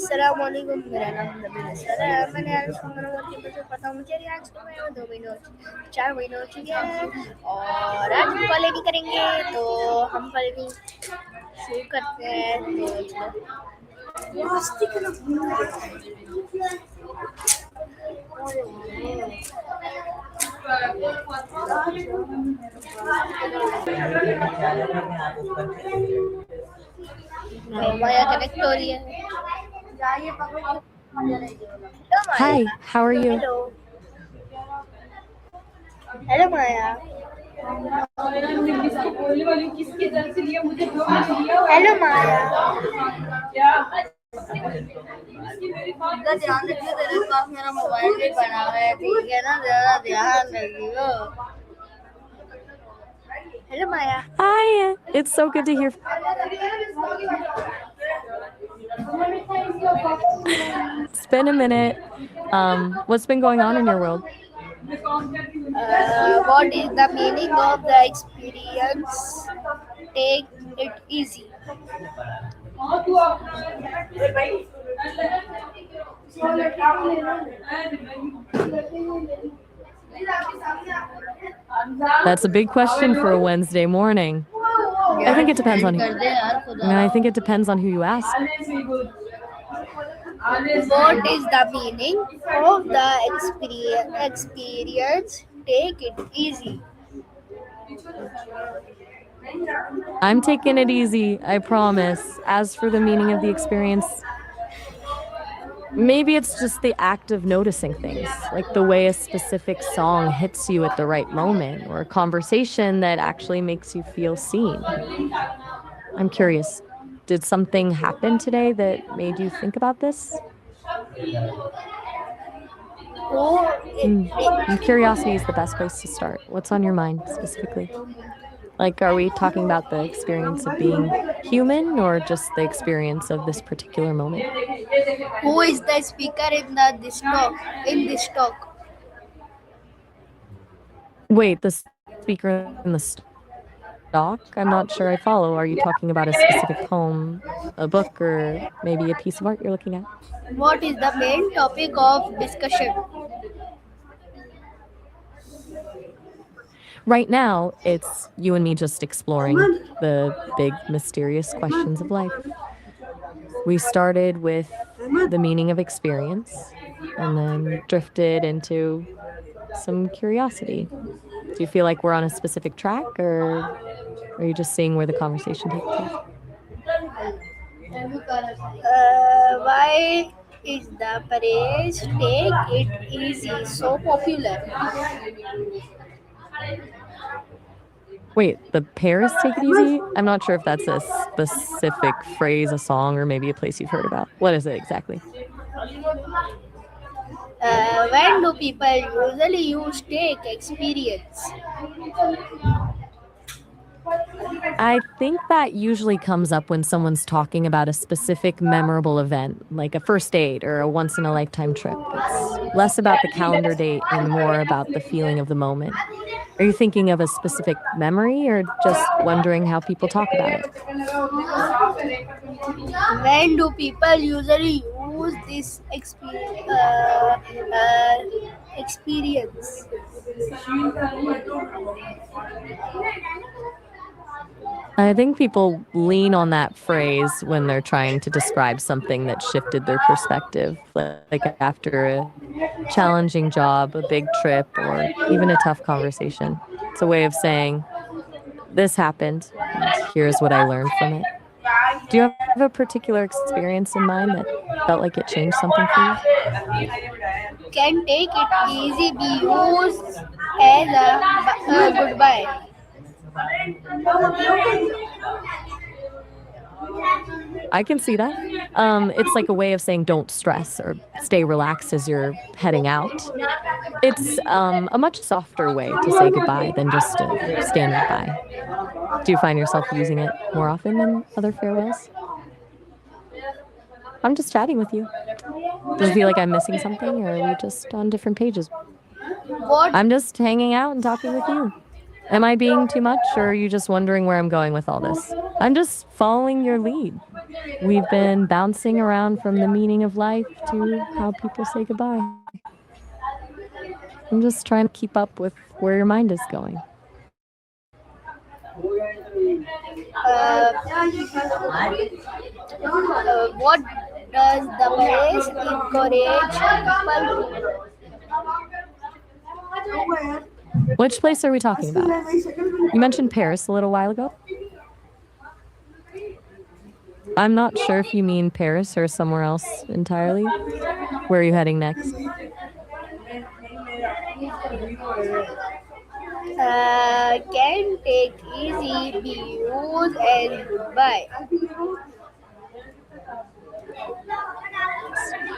अस्सलामुअलैकुम, मेरा नाम नबील असलम है। मैंने आज सुंदर के बच्चे पता मुझे आज को मैं 2 महीने 4 महीने हो चुके हैं और आज हम कॉलेज करेंगे तो हम कॉलेज शुरू करते हैं। तो माया कनेक्ट हो रही है। Hello Hi, Maya. how are you? Hello hello Maya. Hello Maya. ध्यान रखियो, तेरे पास मेरा मोबाइल भी पड़ा हुआ है, ठीक है ना? जरा ध्यान रखियो। Hello Maya. Hi, it's so good to hear. It's been a minute. What's been going on in your world? What is the meaning of the experience? Take it easy. That's a big question for a Wednesday morning. I think it depends on who. I think it depends on who you ask. What is the meaning of the experience? Take it easy. I'm taking it easy, I promise. As for the meaning of the experience, maybe it's just the act of noticing things, like the way a specific song hits you at the right moment, or a conversation that actually makes you feel seen. I'm curious, did something happen today that made you think about this? Curiosity is the best place to start. What's on your mind specifically? Like, are we talking about the experience of being human or just the experience of this particular moment? Who is the speaker in this talk? In this talk, Wait, the speaker in the stock? I'm not sure I follow. Are you talking about a specific poem, a book, or maybe a piece of art you're looking at? what is the main topic of discussion? Right now, it's you and me just exploring the big, mysterious questions of life. We started with the meaning of experience and then drifted into some curiosity. Do you feel like we're on a specific track, or are you just seeing where the conversation takes us? Why is the phrase "take it easy" so popular? Wait, the Paris Take It Easy? I'm not sure if that's a specific phrase, a song, or maybe a place you've heard about. What is it exactly? When do people usually use "take experience"? I think that usually comes up when someone's talking about a specific memorable event, like a first date or a once-in-a-lifetime trip. It's less about the calendar date and more about the feeling of the moment. Are you thinking of a specific memory or just wondering how people talk about it? When do people usually use this experience? I think people lean on that phrase when they're trying to describe something that shifted their perspective, like after a challenging job, a big trip, or even a tough conversation. It's a way of saying, this happened, and here's what I learned from it. Do you have a particular experience in mind that felt like it changed something for you? Can "take it easy" be used as a goodbye? I can see that. It's like a way of saying don't stress or stay relaxed as you're heading out. It's a much softer way to say goodbye than just a standard bye. Do you find yourself using it more often than other farewells? I'm just chatting with you. Does it feel like I'm missing something, or are we just on different pages? What I'm just hanging out and talking with you. Am I being too much, or are you just wondering where I'm going with all this? I'm just following your lead. We've been bouncing around from the meaning of life to how people say goodbye. I'm just trying to keep up with where your mind is going. What does the place encourage people to? Which place are we talking about? You mentioned Paris a little while ago. I'm not sure if you mean Paris or somewhere else entirely. Where are you heading next? Can take easy views and goodbye.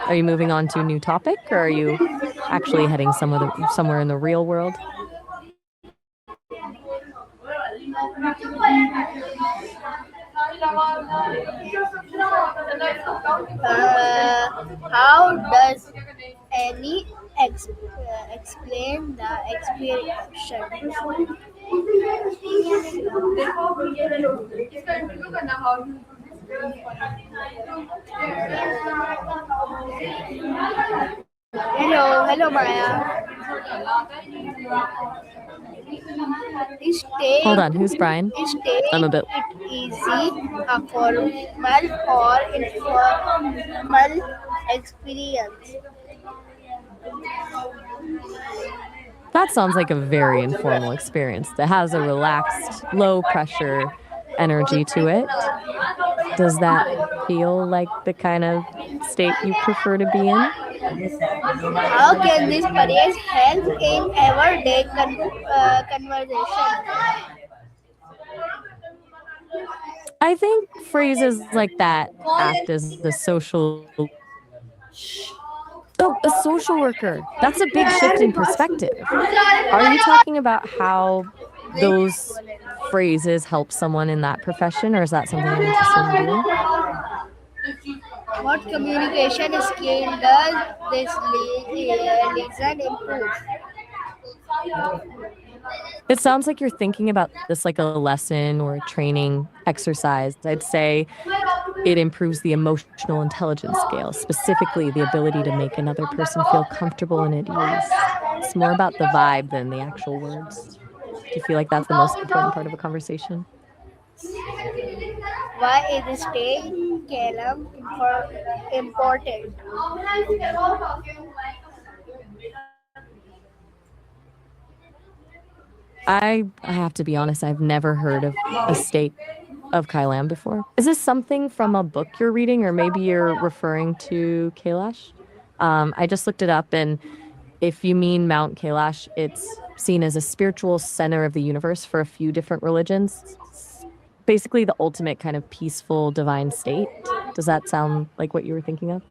Are you moving on to a new topic or are you actually heading somewhere in the real world? How does any explain the experience? Hello, hello, Maya. Is Hold take on, who's Brian? is I'm take a bit. it easy a formal or informal experience. That sounds like a very informal experience that has a relaxed, low pressure energy to it. Does that feel like the kind of state you prefer to be in? How can this phrase help in everyday conversation? I think phrases like that act as a social. Oh, a social worker. That's a big shift in perspective. Are you talking about how those phrases help someone in that profession, or is that something you're interested in doing? What communication skill does this lesson improve? It sounds like you're thinking about this like a lesson or a training exercise. I'd say it improves the emotional intelligence scale, specifically the ability to make another person feel comfortable and at ease. It's more about the vibe than the actual words. Do you feel like that's the most important part of a conversation? Why is staying calm important? I have to be honest, I've never heard of a state of Kailam before. Is this something from a book you're reading, or maybe you're referring to Kailash? I just looked it up, and if you mean Mount Kailash, it's seen as a spiritual center of the universe for a few different religions. It's basically the ultimate kind of peaceful divine state. Does that sound like what you were thinking of?